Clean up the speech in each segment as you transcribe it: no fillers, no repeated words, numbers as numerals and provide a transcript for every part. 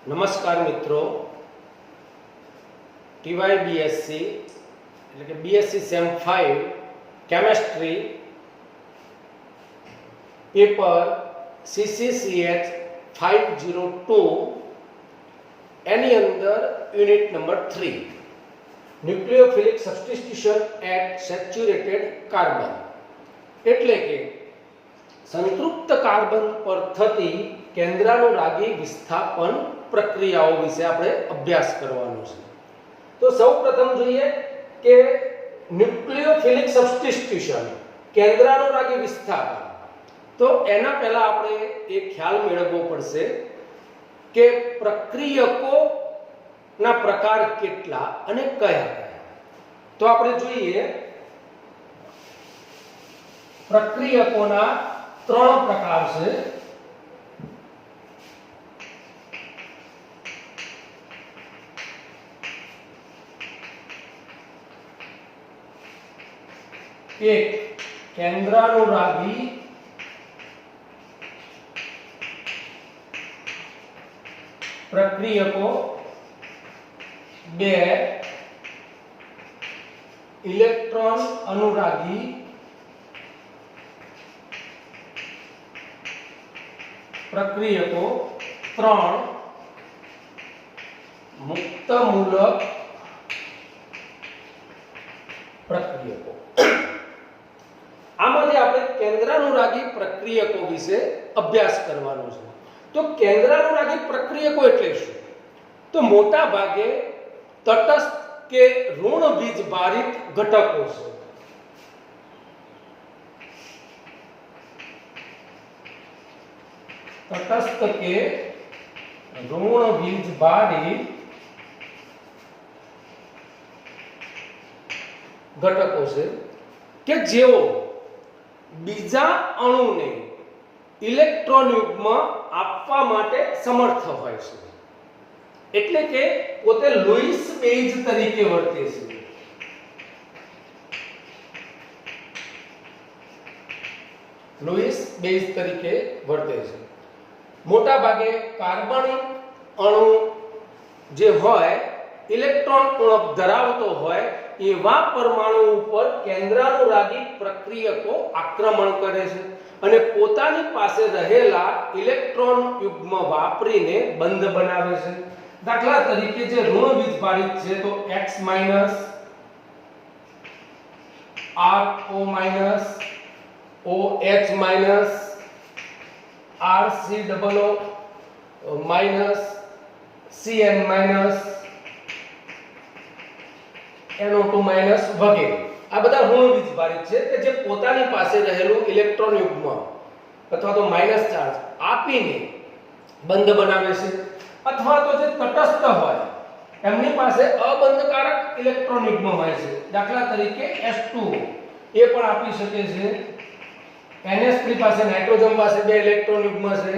નમસ્કાર મિત્રો, TYBSc એટલે કે BSc sem 5 chemistry paper CCCH 502 એની અંદર unit number 3 nucleophilic substitution at saturated carbon એટલે કે સંતૃપ્ત કાર્બન પર થતી કેન્દ્રાનુરાગી વિસ્થાપન પ્રક્રિયાઓ વિશે આપણે અભ્યાસ કરવાનો છે। તો સૌપ્રથમ જોઈએ કે ન્યુક્લિયોફિલિક સબસ્ટિટ્યુશન કેન્દ્રાનુરાગી વિસ્થાપન, તો એના પહેલા આપણે એક ખ્યાલ મેળવવો પડશે કે પ્રક્રિયકોના પ્રકાર કેટલા અને કયા કયા। તો આપણે જોઈએ પ્રક્રિયકોના 3 પ્રકાર છે। एक केंद्रानुरागी प्रक्रियको, 2 इलेक्ट्रॉन अनुरागी प्रक्रियको, 3 मुक्त मूलक प्रक्रियको। આમાંથી આપણે કેન્દ્રાનુરાગી પ્રક્રિયકો વિશે અભ્યાસ કરવાનો છે। તો કેન્દ્રાનુરાગી પ્રક્રિયકો એટલે શું? તો મોટા ભાગે તટસ્થ કે ઋણ વીજભારિત ઘટકો છે। તટસ્થ કે ઋણ વીજભારિત ઘટકો છે કે જેઓ બીજા અણુને ઇલેક્ટ્રોન યુગ્મ આપવા માટે સમર્થ હોય છે, એટલે કે પોતે લુઈસ બેઝ તરીકે વર્તે છે। લુઈસ બેઝ તરીકે વર્તે છે। મોટા ભાગે કાર્બનિક અણુ જે હોય ઇલેક્ટ્રોન ઉણપ ધરાવતો હોય એવા પરમાણુ ઉપર કેન્દ્રાનુરાગી પ્રક્રિયકો આક્રમણ કરે છે અને પોતાની પાસે રહેલા ઇલેક્ટ્રોન યુગ્મ વાપરીને બંધ બનાવે છે। દાખલા તરીકે જે ઋણ વીજભારિત છે તો X- RO- OH- RCOO CN- NO2- વગેરે આ બધા ઋણ વીજભારિત છે કે જે પોતાની પાસે રહેલું ઇલેક્ટ્રોન યુગ્મ અથવા તો માઈનસ ચાર્જ આપીને બંધ બનાવે છે, અથવા તો જે તટસ્થ હોય એમની પાસે અબંધકારક ઇલેક્ટ્રોન યુગ્મ હોય છે। દાખલા તરીકે H2O એ પણ આપી શકે છે। NH3 પાસે નાઇટ્રોજન પાસે 2 ઇલેક્ટ્રોન યુગ્મ છે।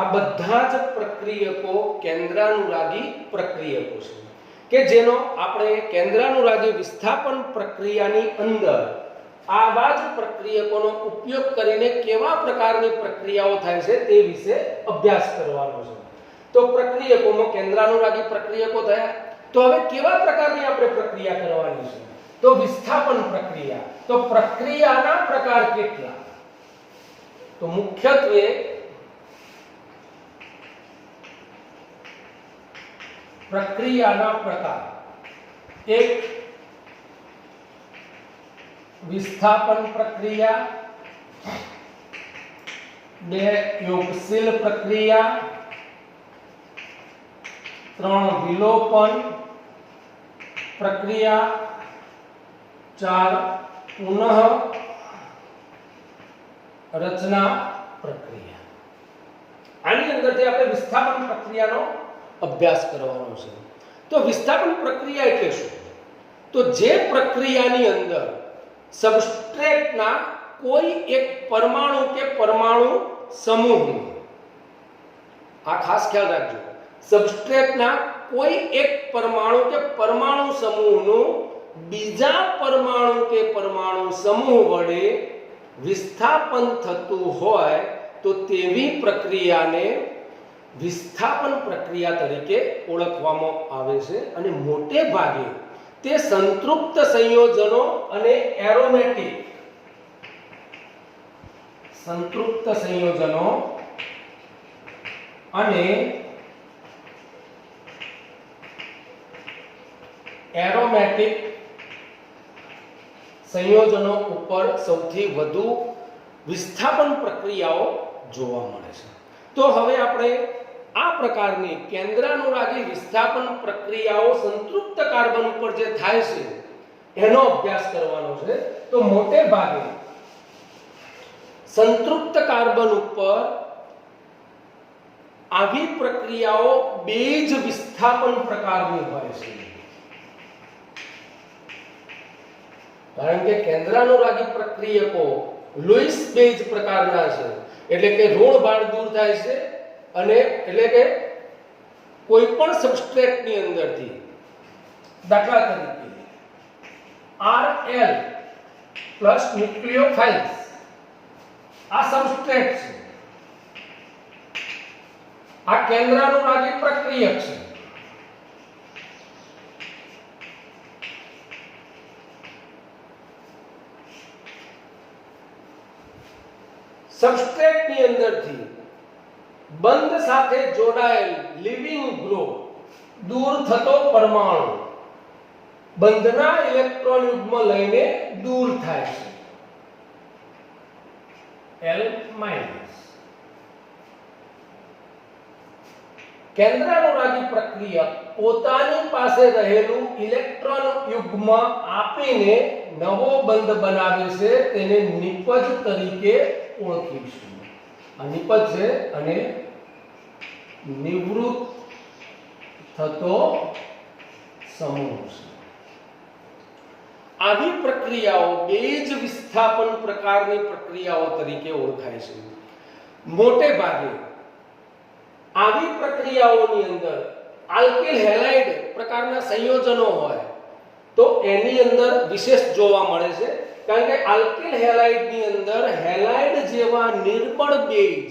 આ બધા જ પ્રક્રિયકો કેન્દ્રાનુરાગી પ્રક્રિયકો છે કે જેનો આપણે કેન્દ્રાનુરાગી વિસ્થાપન પ્રક્રિયાની અંદર આવા જ પ્રક્રિયકોનો ઉપયોગ કરીને કેવા પ્રકારની પ્રક્રિયાઓ થાય છે તે વિશે અભ્યાસ કરવાનો છે। તો પ્રક્રિયકોમાં કેન્દ્રાનુરાગી પ્રક્રિયકો થયા, તો હવે કેવા પ્રકારની આપણે પ્રક્રિયા કરવાની છે? તો વિસ્થાપન પ્રક્રિયા। તો પ્રક્રિયાના પ્રકાર કેટલા? તો મુખ્યત્વે પ્રક્રિયાના પ્રકાર, 1 વિસ્થાપન પ્રક્રિયા, 2 યોગશીલ પ્રક્રિયા, 3 વિલોપન પ્રક્રિયા, 4 પુનઃ રચના પ્રક્રિયા। આની અંદરથી આપણે વિસ્થાપન પ્રક્રિયાનો અભ્યાસ કરવાનો છે। તો વિસ્થાપન પ્રક્રિયા એટલે શું? તો જે પ્રક્રિયાની અંદર સબસ્ટ્રેટના કોઈ એક પરમાણુ કે પરમાણુ સમૂહ, આ ખાસ ખ્યાલ રાખજો, સબસ્ટ્રેટના કોઈ એક પરમાણુ કે પરમાણુ સમૂહનું બીજા પરમાણુ કે પરમાણુ સમૂહ વડે વિસ્થાપન થતું હોય તો તેવી પ્રક્રિયાને વિસ્થાપન પ્રક્રિયા તરીકે ઓળખવામાં આવે છે અને મોટે ભાગે તે સંતૃપ્ત સંયોજનો અને એરોમેટિક સંતૃપ્ત સંયોજનો અને એરોમેટિક સંયોજનો ઉપર સૌથી વધુ વિસ્થાપન પ્રક્રિયાઓ જોવા મળે છે. તો હવે આપણે આ પ્રકારની કેન્દ્રાનુરાગી વિસ્થાપન પ્રક્રિયાઓ સંતૃપ્ત કાર્બન ઉપર જે થાય છે એનો અભ્યાસ કરવાનો છે. તો મોટે ભાગે સંતૃપ્ત કાર્બન ઉપર આવી પ્રક્રિયાઓ બેઝ વિસ્થાપન પ્રકારની હોય છે. કારણ કે કેન્દ્રાનુરાગી પ્રક્રિયકો લુઈસ બેઝ પ્રકારના છે, એટલે કે ઋણ ભાર દૂર થાય છે અને એટલે કે કોઈ પણ સબસ્ટ્રેટની અંદરથી, દાખલા તરીકે Rl પ્લસ ન્યુક્લિયોફાઇલ્સ આ સબસ્ટ્રેટ છે, આ કેન્દ્રાનુરાગી પ્રક્રિયક છે. સબસ્ટ્રેટની અંદરથી બંધ સાથે જોડાયેલ લિવિંગ ગ્રુપ દૂર થતો પરમાણુ બંધના ઇલેક્ટ્રોન યુગ્મ લઈને દૂર થાય છે, L-. કેન્દ્રાનુરાગી પ્રક્રિયક પોતાની પાસે રહેલું ઇલેક્ટ્રોન યુગ્મ આપીને નવો બંધ બનાવે છે, તેને નિપજ તરીકે ઓળખીશું. આ નિપજ છે અને નિવૃત્ત થતો સમૂહ છે. આવી પ્રક્રિયાઓ બેઝ વિસ્થાપન પ્રકારની પ્રક્રિયાઓ તરીકે ઓળખાય છે. મોટે ભાગે આવી પ્રક્રિયાઓની અંદર આલ્કિલ હેલાઇડ પ્રકારના સંયોજનો હોય તો એની અંદર વિશેષ જોવા મળે છે, કારણ કે આલ્કિલ હેલાઇડની અંદર હેલાઇડ જેવા નિર્બળ બેઝ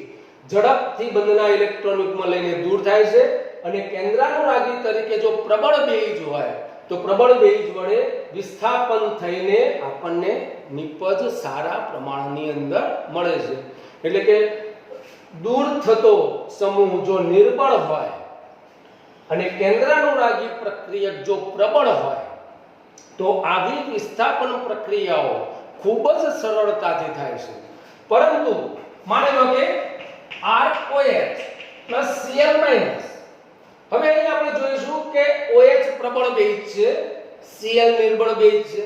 ઝડપથી બંધના ઇલેક્ટ્રોન યુગ્મ લઈને દૂર થાય છે અને કેન્દ્રાનુરાગી તરીકે જો પ્રબળ બેઝ હોય તો પ્રબળ બેઝ વડે વિસ્થાપન થઈને આપણને નિપજ સારા પ્રમાણની અંદર મળે છે. એટલે કે દૂર થતો સમૂહ જો નિર્બળ હોય અને કેન્દ્રાનુરાગી પ્રક્રિયક જો પ્રબળ હોય તો આવી વિસ્થાપન પ્રક્રિયાઓ ખૂબ જ સરળતાથી થાય છે. પરંતુ માની લો કે ROH પ્લસ Cl માઈનસ, હવે અહીં આપણે જોઈશું કે OH પ્રબળ બેઝ છે, Cl નિર્બળ બેઝ છે,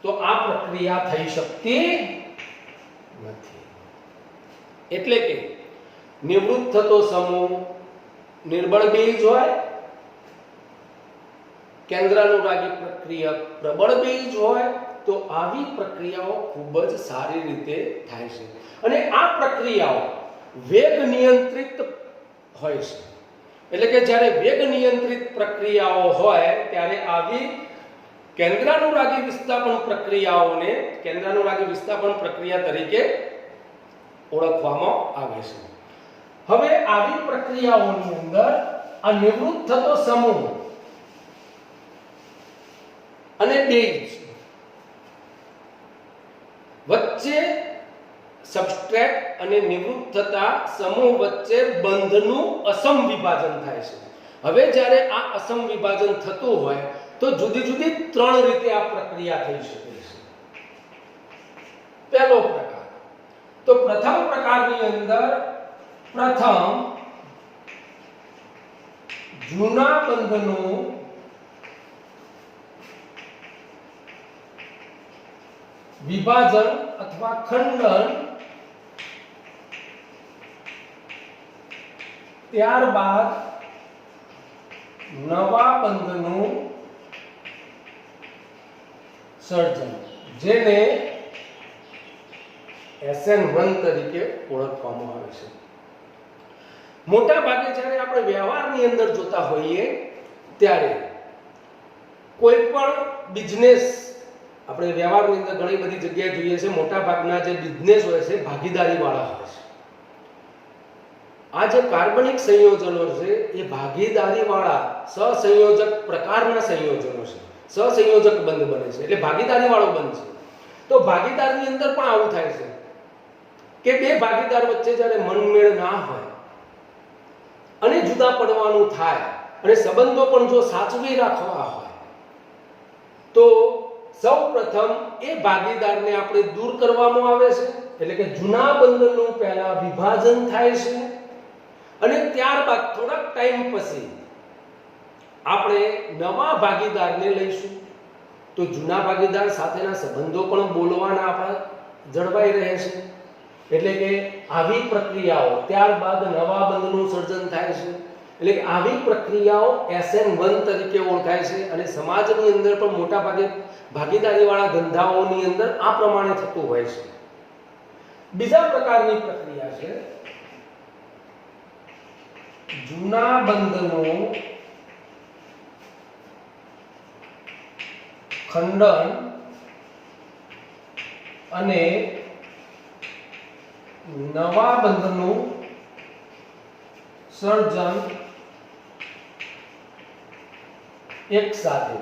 તો આ પ્રક્રિયા થઈ શકતી નથી. એટલે કે નિવૃત્ત થતો સમૂહ નિર્બળ બેઝ હોય, કેન્દ્રાનુરાગી પ્રક્રિયક પ્રબળ બેઝ હોય તો આવી પ્રક્રિયાઓ ખૂબ જ સારી રીતે થાય છે. અને આ પ્રક્રિયાઓ વેગ નિયંત્રિત હોય છે. એટલે કે જ્યારે વેગ નિયંત્રિત પ્રક્રિયાઓ હોય ત્યારે આવી કેન્દ્રાનુરાગી વિસ્થાપન પ્રક્રિયાઓને કેન્દ્રાનુરાગી વિસ્થાપન પ્રક્રિયા તરીકે ઓળખવામાં આવે છે. હવે આવી પ્રક્રિયાઓની અંદર આ નિવૃત્ત થતો સમૂહ અને બેઝ વચ્ચે સબસ્ટ્રેટ અને નિવૃત્ત થતા સમૂહ વચ્ચે બંધનું અસમ વિભાજન થાય છે. હવે જ્યારે આ અસમ વિભાજન થતું હોય તો જુદી જુદી ત્રણ રીતે આ પ્રક્રિયા થઈ શકે છે. પહેલો પ્રકાર, તો પ્રથમ પ્રકારની અંદર પ્રથમ જૂના બંધનું વિભાજન અથવા ખંડન, ત્યારબાદ નવા બંધનું સર્જન, જેને SN1 તરીકે ઓળખવામાં આવે છે. મોટા ભાગે જ્યારે આપણે વ્યવહારની અંદર જોતા હોઈએ ત્યારે કોઈ પણ બિઝનેસ, આપણે વ્યવહારની અંદર ઘણી બધી જગ્યાએ જોઈએ છે, મોટા ભાગના જે બિઝનેસ હોય છે ભાગીદારી વાળા હોય છે. આ જે કાર્બનિક સંયોજનો છે એ ભાગીદારી વાળા સહસંયોજક પ્રકારના સંયોજનો છે, સહસંયોજક બંધ બને છે, એટલે ભાગીદારી વાળો બંધ છે. તો ભાગીદારની અંદર પણ આવું થાય છે કે બે ભાગીદાર વચ્ચે જ્યારે મનમેળ ના હોય અને જુદા પડવાનું થાય અને સંબંધો પણ જો સાચવી રાખવા હોય તો સૌપ્રથમ એ ભાગીદારને આપણે દૂર કરવામાં આવે છે, એટલે કે જૂના બંધનનું પહેલા વિભાજન થાય છે અને ત્યારબાદ થોડાક ટાઈમ પછી આપણે નવા ભાગીદારને લઈશું. તો જૂના ભાગીદાર સાથેના સંબંધો પણ બોલવાના આપણા જળવાઈ રહે છે. એટલે કે આવી પ્રક્રિયાઓ ત્યારબાદ નવા બંધનું સર્જન થાય છે. એટલે કે આવી પ્રક્રિયાઓ SN1 તરીકે ઓળખાય છે અને સમાજની અંદર પણ મોટા ભાગે ભાગીદારી વાળા ધંધાઓની અંદર આ પ્રમાણે થતું હોય છે. બીજા પ્રકારની પ્રક્રિયા છે જૂના બંધનું ખંડન અને નવા બંધનું સર્જન એક સાથે,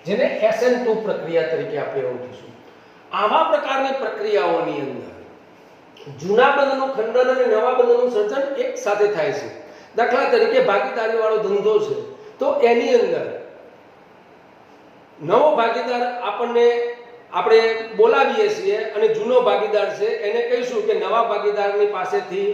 જેને SN2 પ્રક્રિયા તરીકે આપણે ઓળખીશું. આવા પ્રકારની પ્રક્રિયાઓની અંદર જૂના બંધનું ખંડન અને નવા બંધનું સર્જન એક સાથે થાય છે. દાખલા તરીકે ભાગીદારી વાળો ધંધો છે તો એની અંદર નવો ભાગીદાર આપણે બોલાવીએ છીએ અને જૂનો ભાગીદાર છે એને કહીશું કે નવા ભાગીદારની પાસેથી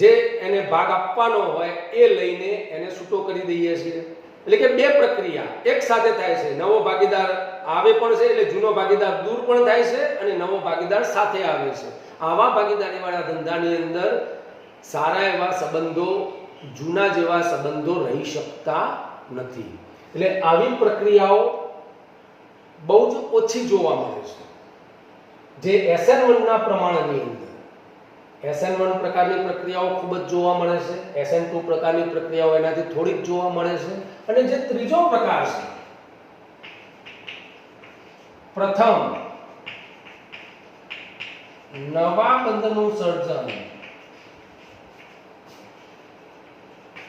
જે એને ભાગ આપવાનો હોય એ લઈને એને છૂટો કરી દઈએ છીએ. એટલે કે બે પ્રક્રિયા એક સાથે થાય છે. નવો ભાગીદાર આવે પણ છે એટલે જૂનો ભાગીદાર દૂર પણ થાય છે અને નવો ભાગીદાર સાથે આવે છે. આવા ભાગીદારી વાળા ધંધાની અંદર સારા એવા સંબંધો, જૂના જેવા સંબંધો રહી શકતા નથી. એટલે આવી પ્રક્રિયાઓ બહુ જ ઓછી જોવા મળે છે. જે SN1 ના પ્રમાણની અંદર SN1 પ્રકારની પ્રક્રિયાઓ ખૂબ જ જોવા મળે છે. SN2 પ્રકારની પ્રક્રિયાઓ એનાથી થોડીક જોવા મળે છે. અને જે ત્રીજો પ્રકાર છે, પ્રથમ નવા બંધનું સર્જન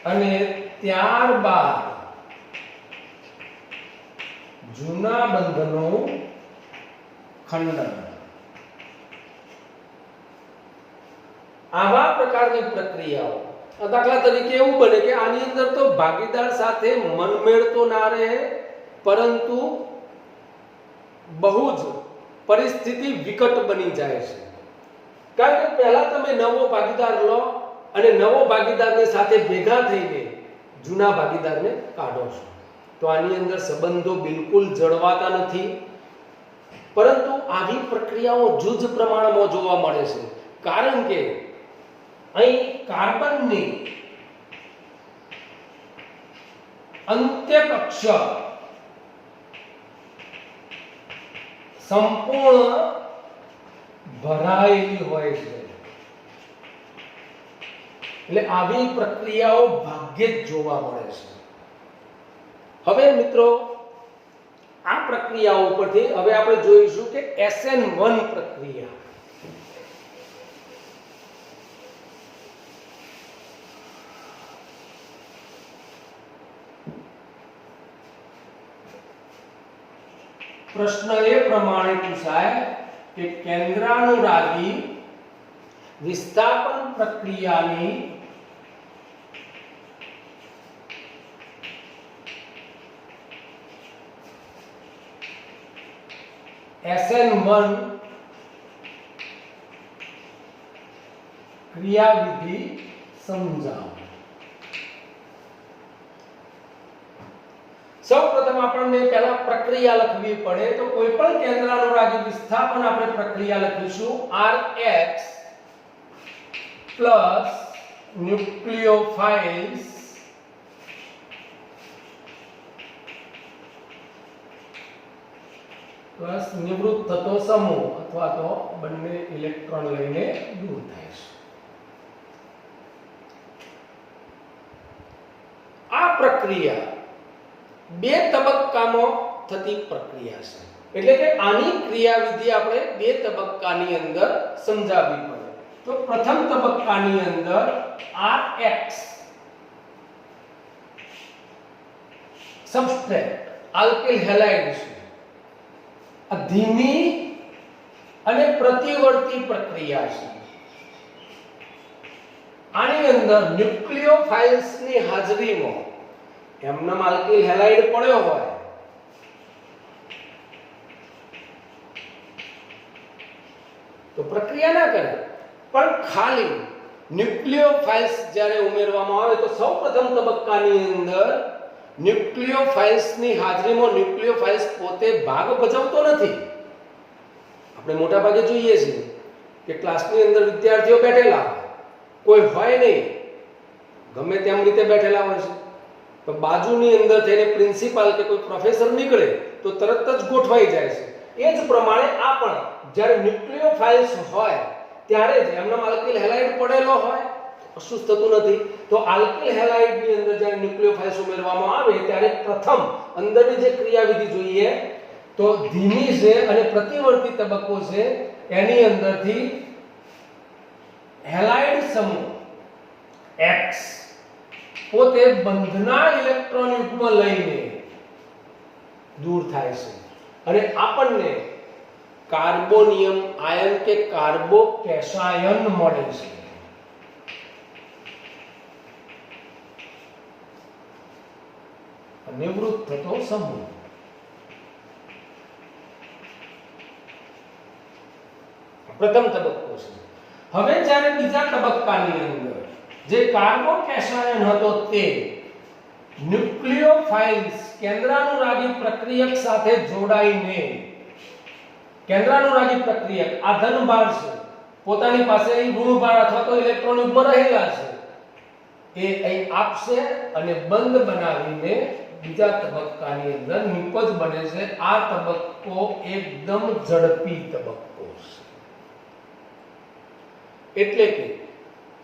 અને ત્યારબાદ જૂના બંધનું ખંડન. આવા પ્રકારની પ્રક્રિયાઓ, દાખલા તરીકે એવું બને કે આની અંદર તો ભાગીદાર સાથે મનમેળ તો ના રહે, પરંતુ બહુ જ પરિસ્થિતિ વિકટ બની જાય છે. કારણ કે પહેલા તમે નવો ભાગીદાર લો અને નવો ભાગીદારની સાથે ભેગા થઈને જૂના ભાગીદારને કાઢો છો, તો આની અંદર સંબંધો બિલકુલ જળવાતા નથી. પરંતુ આવી પ્રક્રિયાઓ જૂજ પ્રમાણમાં જોવા મળે છે, કારણ કે અહીં કાર્બનની અંત્ય કક્ષા સંપૂર્ણ ભરાયેલી હોય છે. એટલે આવી પ્રક્રિયાઓ ભાગ્યે જ જોવા મળે છે. હવે મિત્રો, આ પ્રક્રિયાઓ ઉપરથી હવે આપણે જોઈશું કે SN1 પ્રક્રિયા. પ્રશ્ન એ પ્રમાણે પૂછાય કે કેન્દ્રાનુરાગી વિસ્થાપન પ્રક્રિયાની SN1 ક્રિયાવિધિ સમજાવો. સૌપ્રથમ આપણને પહેલા પ્રક્રિયા લખવી પડે, તો કોઈ પણ કેન્દ્રાનુરાગી વિસ્થાપન આપણે પ્રક્રિયા લખીશું RH પ્લસ ન્યુક્લિયોફાઇલ્સ પ્લસ નિવૃત્ત થતો સમૂહ અથવા તો બંને ઇલેક્ટ્રોન લઈને દૂર થાય છે. આ પ્રક્રિયા બે તબક્કામાં થતી પ્રક્રિયા છે, એટલે કે આની ક્રિયાવિધિ આપણે બે તબક્કાની અંદર સમજાવવી પડે. તો પ્રથમ તબક્કાની અંદર Rx સબસ્ટ્રેટ આલ્કેલ હેલાઇડ છે. આ ધીમી અને પ્રતિવર્તી પ્રક્રિયા છે. આની અંદર ન્યુક્લિયોફાઇલ્સની હાજરીમાં એમનામ આલ્કેલ હેલાઇડ પડ્યો હોય તો પ્રક્રિયા ના કરે, પણ ખાલી ન્યુક્લિયોફાઇલ્સ જ્યારે ઉમેરવામાં આવે તો સૌપ્રથમ તબક્કાની અંદર ન્યુક્લિયોફાઇલ્સની હાજરીમાં ન્યુક્લિયોફાઇલ્સ પોતે ભાગ ભજવતો નથી. આપણે મોટા ભાગે જોઈએ છીએ કે ક્લાસની અંદર વિદ્યાર્થીઓ બેઠેલા કોઈ હોય નહીં, ગમે તેમ રીતે બેઠેલા હોય છે, તો બાજુની અંદર થઈને પ્રિન્સિપાલ કે કોઈ પ્રોફેસર નીકળે તો તરત જ ગોઠવાઈ જાય છે. એ જ પ્રમાણે આ પણ જ્યારે ન્યુક્લિયોફાઇલ્સ હોય ત્યારે જ એમનો આલ્કેલ હેલાઇડ પડેલો હોય કશું થતું નથી. તો આલ્કેલ હેલાઇડની અંદર જ્યારે ન્યુક્લિયોફાઇલ્સ ઉમેરવામાં આવે ત્યારે પ્રથમ અંદરની જે ક્રિયાવિધિ જોઈએ તો ધીમી છે અને પ્રતિવર્તી તબક્કો છે, એની અંદરથી હેલાઇડ સમૂહ X પોતે બંધના ઇલેક્ટ્રોન યુગ્મ લઈને દૂર થાય છે અને આપણને કાર્બોનિયમ આયન કે કાર્બોકેશાયન મળે છે. નિવૃત્ત થતો સમૂહ. પ્રથમ તબક્કો છે. હવે જ્યારે બીજા તબક્કાની અંદર જે કાર્બોકેશાયન હતો તે ન્યુક્લિયોફાઇલ્સ કેન્દ્રાનુરાગી પ્રક્રિયક સાથે જોડાઈને, કેન્દ્રાનુરાગી પ્રક્રિયક આ ધનભાર છે, પોતાની પાસે ઋણભાર અથવા તો ઇલેક્ટ્રોન યુગ્મ રહેલા છે, એ અહીં આપશે અને બંધ બનાવીને બીજા તબક્કાની અંદર નિપજ બને છે. આ તબક્કો એકદમ ઝડપી તબક્કો છે. એટલે કે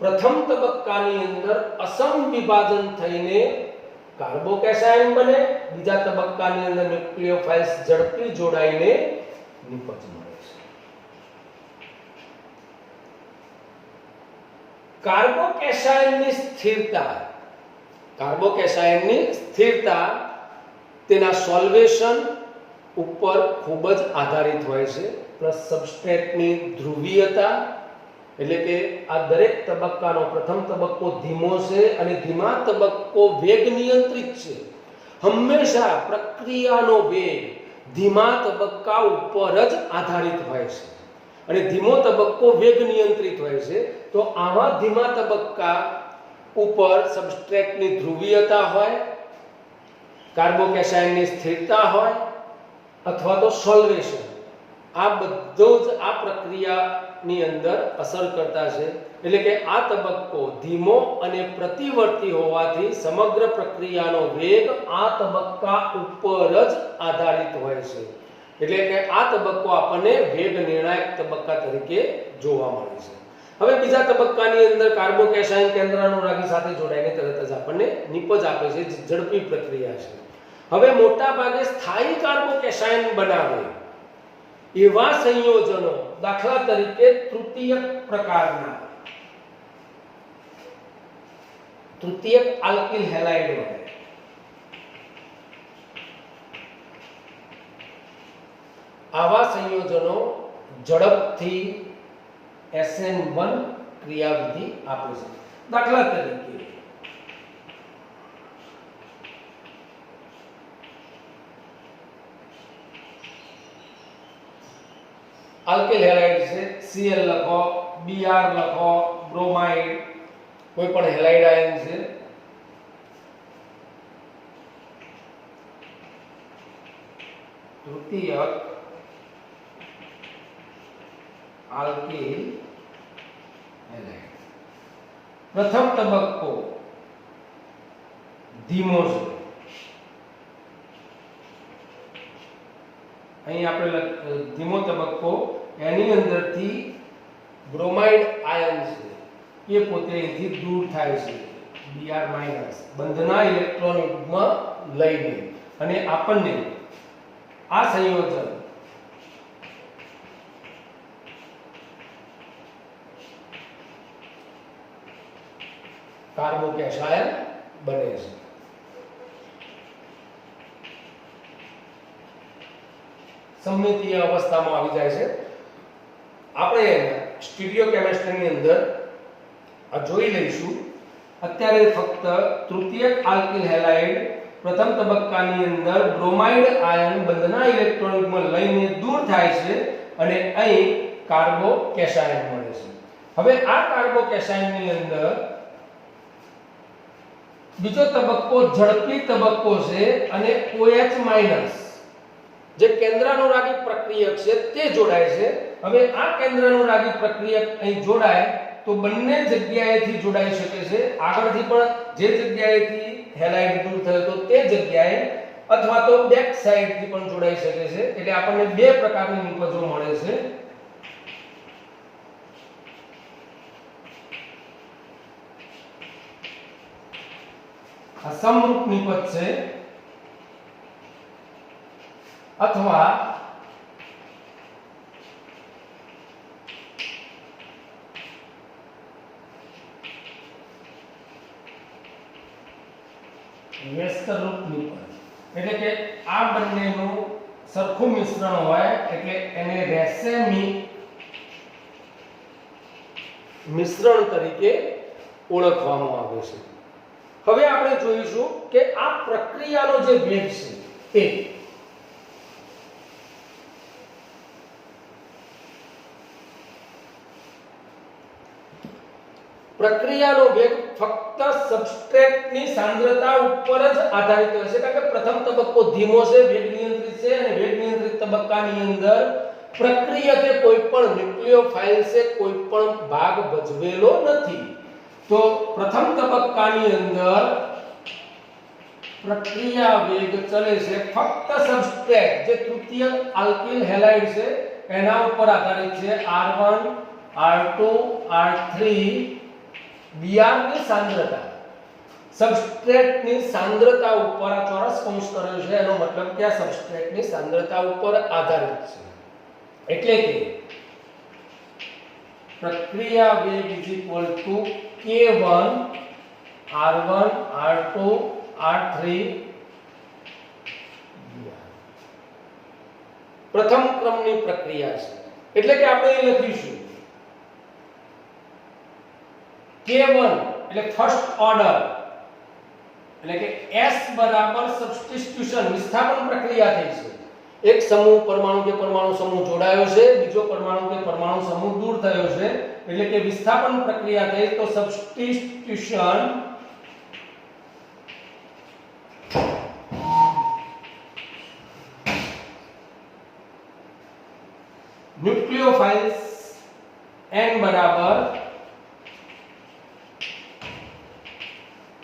પ્રથમ તબક્કાની અંદર અસમ વિભાજન થઈને કાર્બોકેશાયન બને, બીજા તબક્કાની અંદર ન્યુક્લિયોફાઇલ્સ ઝડપી જોડાઈને નિપજ મળે છે. કાર્બોકેશાયનની સ્થિરતા તેના સોલ્વેશન ઉપર ખૂબ જ આધારિત હોય છે, પ્લસ સબસ્ટ્રેટની ધ્રુવીયતા. એટલે કે આ દરેક તબક્કાનો પ્રથમ તબક્કો ધીમો છે અને ધીમા તબક્કો વેગ નિયંત્રિત છે. હંમેશા પ્રક્રિયાનો વેગ ધીમા તબક્કા ઉપર જ આધારિત હોય છે અને ધીમો તબક્કો વેગ નિયંત્રિત હોય છે. તો આવા ધીમા તબક્કા ઉપર સબસ્ટ્રેટની ધ્રુવીયતા હોય, કાર્બોકેશાયનની સ્થિરતા હોય અથવા તો સોલ્વેશન, આ બધું જ આ પ્રક્રિયાની અંદર અસર કરતા છે. એટલે કે આ તબક્કો ધીમો અને પ્રતિવર્તી હોવાથી સમગ્ર પ્રક્રિયાનો વેગ આ તબક્કા ઉપર જ આધારિત હોય છે. એટલે કે આ તબક્કો આપણને વેગ નિર્ણાયક તબક્કા તરીકે જોવા મળે છે. હવે બીજા તબક્કાની અંદર કાર્બોકેશાયન કેન્દ્રાનુરાગી સાથે જોડાઈને તરત જ આપણને નિપજ આપે છે, ઝડપી પ્રક્રિયા છે. હવે મોટા ભાગે સ્થાયી કાર્બોકેશાયન બનાવે એવા સંયોજનો, દાખલા તરીકે તૃતીયક પ્રકારના, તૃતીયક આલ્કિલ હેલાઇડ હોય, આવા સંયોજનો ઝડપથી SN1 ક્રિયાવિધિ આપે છે. દાખલા તરીકે આલ્કેલ હેલાઇડ છે, Cl લખો, Br લખો, બ્રોમાઇડ, કોઈ પણ હેલાઇડ આયન છે. તૃતીયક આલ્કેલ હેલાઇડ. પ્રથમ તબક્કો ધીમો છે. અહીં આપણે ધીમો તબક્કો, એની અંદરથી બ્રોમાઇડ આયન છે એ પોતે અહીંથી દૂર થાય છે. Br માઈનસ બંધના ઇલેક્ટ્રોન યુગ્મ લઈને અને આપણને આ સંયોજન કાર્બોકેટાયન બને છે. સમમિતીય અવસ્થામાં આવી જાય છે. આપણે સ્ટીરિયો કેમિસ્ટ્રીની અંદર આ જોઈ લઈશું. અત્યારે ફક્ત તૃતીયક આલ્કિલ હેલાઇડ પ્રથમ તબક્કાની અંદર બ્રોમાઇડ આયન બંધના ઇલેક્ટ્રોન યુગ્મ લઈને દૂર થાય છે અને અહીં કાર્બોકેટાયન મળે છે. હવે આ કાર્બોકેટાયનની અંદર બીજો તબક્કો ઝડપી તબક્કો છે અને OH- જે કેન્દ્રાનુરાગી પ્રક્રિયક છે તે જોડાય છે. હવે આ કેન્દ્રાનુરાગી પ્રક્રિયક અહીં જોડાય તો બંને જગ્યાએથી જોડાઈ શકે છે. આગળથી પણ જે જગ્યાએથી હેલાઇડ દૂર થયો તો તે જગ્યાએ અથવા તો બેક સાઈડથી પણ જોડાઈ શકે છે. એટલે આપણને બે પ્રકારની નિપજો મળે છે. આ સમરૂપ નિપજ છે અથવા વ્યસ્તરૂપ નિપજ. એટલે કે આ બંનેનું સરખું મિશ્રણ હોય એટલે એને રેસેમિક મિશ્રણ તરીકે ઓળખવામાં આવે છે. હવે આપણે જોઈશું કે આ પ્રક્રિયાનો જે વેગ છે તે પ્રક્રિયાનો વેગ ફક્ત સબસ્ટ્રેટની સાંદ્રતા ઉપર જ આધારિત હોય છે. કારણ કે પ્રથમ તબક્કો ધીમો છે, વેગ નિયંત્રિત છે અને વેગ નિયંત્રિત તબક્કાની અંદર પ્રક્રિયકે કોઈ પણ ન્યુક્લિયોફાઇલ્સે કોઈ પણ ભાગ ભજવેલો નથી. તો પ્રથમ તબક્કાની અંદર પ્રક્રિયા વેગ ચલે છે ફક્ત સબસ્ટ્રેટ જે તૃતીય આલ્કિલ હેલાઇડ છે એના ઉપર આધારિત છે. R1 R2 R3 Br ની સાંદ્રતા સબસ્ટ્રેટની સાંદ્રતા ઉપર આ ચોરસ કૌંસ કર્યો છે. એનો મતલબ કે આ સબસ્ટ્રેટની સાંદ્રતા ઉપર આધારિત છે. એટલે કે પ્રક્રિયા વેગ K1 R1 R2 R3 પ્રથમ ક્રમની પ્રક્રિયા છે. એટલે કે આપણે એ લખીશું K1 એટલે ફર્સ્ટ ઓર્ડર એટલે કે S બરાબર સબસ્ટિટ્યુશન વિસ્થાપન પ્રક્રિયા થઈ છે. એક સમૂહ પરમાણુ કે પરમાણુ સમૂહ જોડાયો છે, બીજો પરમાણુ કે પરમાણુ સમૂહ દૂર થયો છે એટલે કે વિસ્થાપન પ્રક્રિયા થઈ. તો સબસ્ટિટ્યુશન ન્યુક્લિયોફાઇલ્સ N બરાબર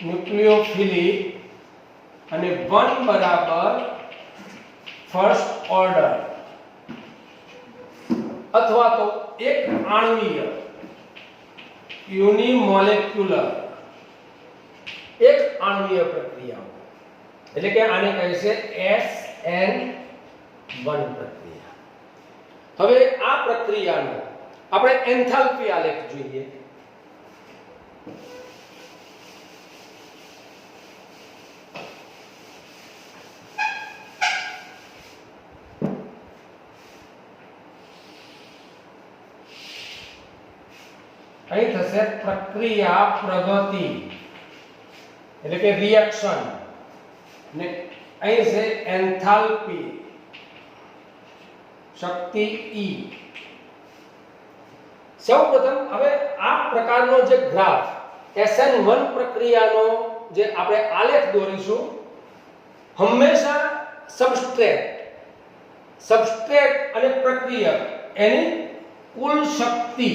ન્યુક્લિયોફિલિક અને 1 બરાબર ફર્સ્ટ ઓર્ડર અથવા તો એક આણ્વીય યુનિમોલેક્યુલર એક આણ્વીય પ્રક્રિયા એટલે કે આને કહે છે SN1 પ્રક્રિયા. હવે આ પ્રક્રિયાનો આપણે એન્થાલ્પી આલેખ જોઈએ. અહીં થશે પ્રક્રિયા પ્રગતિ એટલે કે રિએક્શન ને અહીં છે એન્થાલ્પી શક્તિ E. સૌપ્રથમ હવે આ પ્રકારનો જે ગ્રાફ SN1 પ્રક્રિયાનો જે આપણે આલેખ દોરીશું હંમેશા સબસ્ટ્રેટ અને પ્રક્રિયક એની કુલ શક્તિ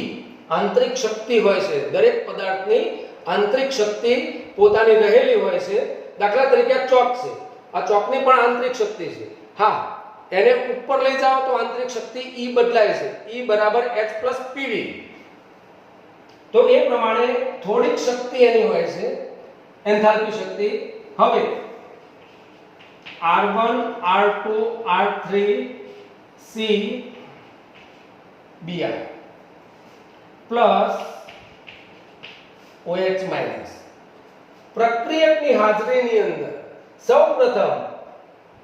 આંતરિક શક્તિ હોય છે. દરેક પદાર્થની આંતરિક શક્તિ પોતાની રહેલી હોય છે. દાખલા તરીકે આ ચોક છે, આ ચોકની પણ આંતરિક શક્તિ છે. હા, એને ઉપર લઈ જાઓ તો આંતરિક શક્તિ E બદલાય છે. E બરાબર H + PV. તો એ પ્રમાણે થોડીક શક્તિ એની હોય છે એન્થાલ્પી શક્તિ. હવે R1 R2 R3 C Br plus OH minus. પ્રક્રિયકની હાજરીની અંદર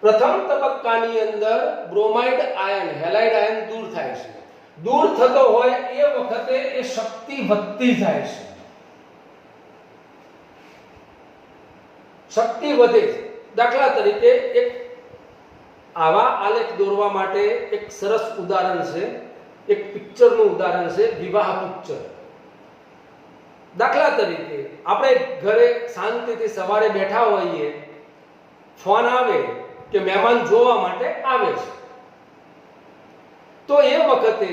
પ્રથમ તબક્કાની અંદર બ્રોમાઇડ આયન હેલાઇડ આયન દૂર થાય છે. દૂર થતો હોય એ વખતે એ શક્તિ વધતી જાય છે, શક્તિ વધે છે. દાખલા તરીકે એક આવા આલેખ દોરવા માટે એક સરસ ઉદાહરણ છે, એક પિક્ચરનું ઉદાહરણ છે, વિવાહ પિક્ચર. દાખલા તરીકે આપણે ઘરે શાંતિથી સવારે બેઠા હોઈએ, ફોન આવે કે મહેમાન જોવા માટે આવે છે, તો એ વખતે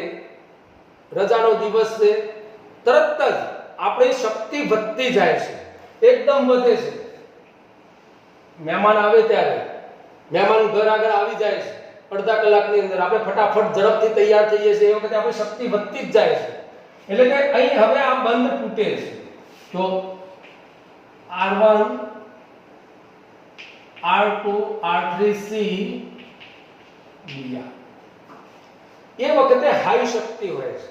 રજાનો દિવસ છે, તરત જ આપણી શક્તિ વધતી જાય છે, એકદમ વધે છે. મહેમાન આવે ત્યારે મહેમાન ઘર આગળ આવી જાય છે, અડધા કલાકની અંદર આપણે ફટાફટ ઝડપથી તૈયાર થઈએ છીએ, એ વખતે આપણી શક્તિ વધતી જ જાય છે. એટલે કે અહીં હવે આ બંધ તૂટે છે. તો R1 R2 R3 C Br એ વખતે હાઈ શક્તિ હોય છે.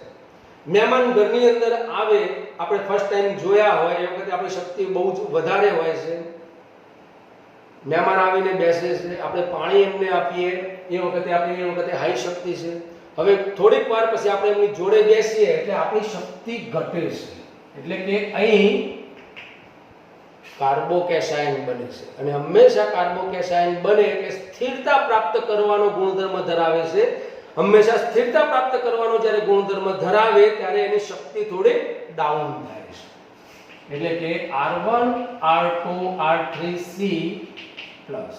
મહેમાન ઘરની અંદર આવે, આપણે ફર્સ્ટ ટાઈમ જોયા હોય એ વખતે આપણી શક્તિ બહુ જ વધારે હોય છે. મહેમાન આવીને બેસે છે, આપણે પાણી એમને આપીએ, એ વખતે હાઈ શક્તિ છે. હવે થોડીક વાર પછી આપણે એમની જોડે બેસીએ એટલે આપણી શક્તિ ઘટે છે. એટલે કે અહીં કાર્બોકેશાયન બને છે, અને હંમેશા કાર્બોકેશાયન બને એટલે સ્થિરતા પ્રાપ્ત કરવાનો ગુણધર્મ ધરાવે છે. હંમેશા સ્થિરતા પ્રાપ્ત કરવાનો જ્યારે ગુણધર્મ ધરાવે ત્યારે એની શક્તિ થોડી ડાઉન થાય છે. એટલે કે R1 R2 R3 C plus.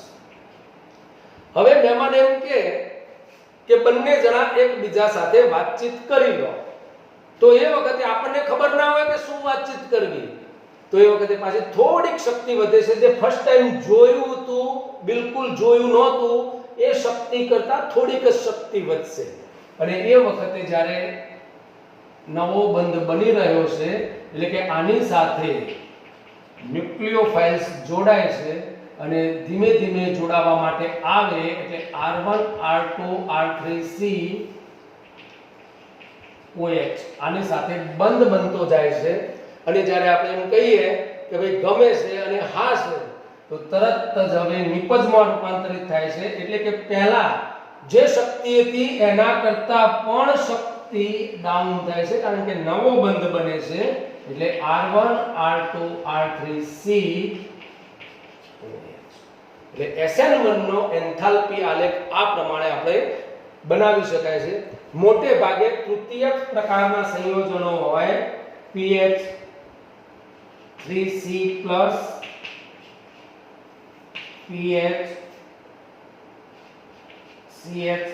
હવે મહેમાન એમ કે બંને જણા એકબીજા સાથે વાતચીત કરી લો, તો એ વખતે આપણને ખબર ના હોય કે શું વાતચીત કરવી, તો એ વખતે પાછી થોડીક શક્તિ વધે છે. જે ફર્સ્ટ ટાઈમ જોયું હતું, બિલકુલ જોયું નહોતું, એ શક્તિ કરતા થોડીક જ શક્તિ વધશે. અને એ વખતે જ્યારે નવો બંધ બની રહ્યો છે, એટલે કે આની સાથે ન્યુક્લિયોફાઇલ્સ જોડાય છે અને ધીમે ધીમે જોડાવા માટે આવે એટલે R1 R2 R3 C OH આની સાથે બંધ બનતો જાય છે. અને જ્યારે આપણે એમ કહીએ કે ભાઈ ગમે છે અને હા છે, તો તરત જ હવે નિપજમાં રૂપાંતરિત થાય છે. એટલે કે પહેલા જે શક્તિ હતી એના કરતા પણ શક્તિ ડાઉન થાય છે, કારણ કે નવો બંધ બને છે. એટલે R1 R2 R3 C એટલે SN1 નો એન્થાલ્પી આલેખ આ પ્રમાણે આપણે બનાવી શકાય છે. મોટે ભાગે તૃતીયક પ્રકારના સંયોજનો હોય, pH 3C+ pH CH+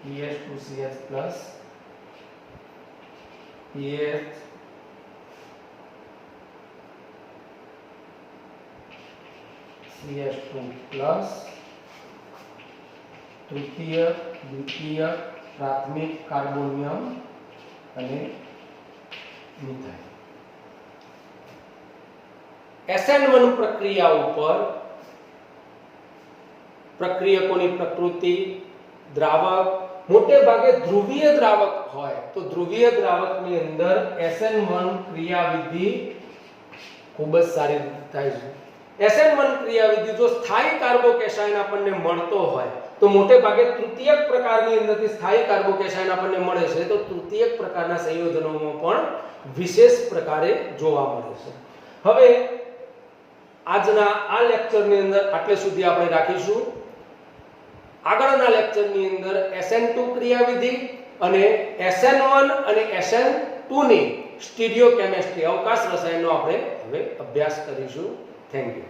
pH2CH+ pH CH2+, તૃતીય, દ્વિતીય, પ્રાથમિક કાર્બોનિયમ અને મિથાઇલ. SN1 પ્રક્રિયા ઉપર પ્રક્રિયકોની પ્રકૃતિ, દ્રાવક મોટે ભાગે ધ્રુવીય દ્રાવક હોય, તો ધ્રુવીય દ્રાવકની અંદર SN1 ક્રિયાવિધિ ખૂબ જ સારી રીતે થાય છે. SN1 ક્રિયાવિધિ જો સ્થાયી કાર્બોકેશાયન આપણને મળતો હોય, તો મોટે ભાગે તૃતીયક પ્રકારની અંદરથી સ્થાયી કાર્બોકેશાયન આપણને મળે છે, તો તૃતીયક પ્રકારના સંયોજનોમાં પણ વિશેષ પ્રકારે જોવા મળે છે. હવે આજના આ લેક્ચરની અંદર આટલે સુધી આપણે રાખીશું. આગળના લેક્ચરની અંદર SN2 ક્રિયાવિધિ અને SN1 અને SN2 ની સ્ટીરિયોકેમિસ્ટ્રી અવકાશ રસાયણનો આપણે હવે અભ્યાસ કરીશું. Thank you.